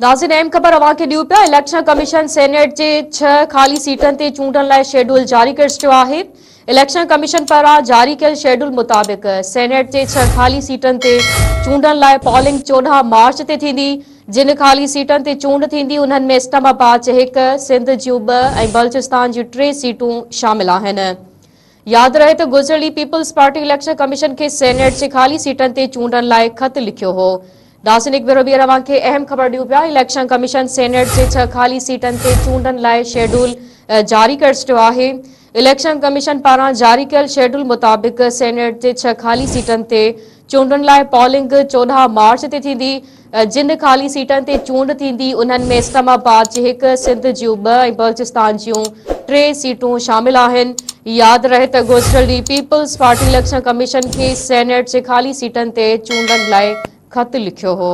नाज़रीन अहम ख़बर अवां खे ॾियूं पिया। इलेक्शन कमीशन सेनेट जे 6 ख़ाली सीटनि ते चूंडण लाइ शेड्यूल जारी करे छॾियो आहे। इलेक्शन कमीशन पारां जारी कयल शेड्यूल मुताबिक़ सेनेट जे 6 ख़ाली सीटनि ते चूंडण लाइ पॉलिंग 14 मार्च ते थींदी। जिन ख़ाली सीटनि ते चूंड थींदी उन्हनि में इस्लामाबाद जे 1, सिंध जूं 2 ऐं बलूचिस्तान जूं 3 सीटूं शामिल आहिनि। यादि रहे त गुज़िरियल पीपल्स पार्टी इलेक्शन कमीशन खे सेनेट जे ख़ाली सीटनि ते चूंडण लाइ ख़त लिखियो हो। नाज़रीन हिकु भेरो ॿीहर अवां खे अहम ख़बर ॾियूं पिया। इलेक्शन कमीशन सेनेट जे 6 ख़ाली सीटनि ते चूंडण लाइ शेड्यूल जारी करे छॾियो आहे। इलेक्शन कमीशन पारां जारी कयल शेड्यूल मुताबिक़ सेनेट जे 6 ख़ाली सीटनि ते चूंडण लाइ पॉलिंग 14 मार्च ते थींदी। जिन ख़ाली सीटनि ते चूंड थींदी उन्हनि में इस्लामाबाद जे 1, सिंध जूं 2 ऐं बलूचिस्तान जूं 3 सीटूं शामिल आहिनि। यादि रहे त गुज़िरियल पीपल्स पार्टी इलेक्शन कमीशन खे सेनेट जे ख़ाली सीटनि ते चूंडण लाइ ख़त लिखियो हो।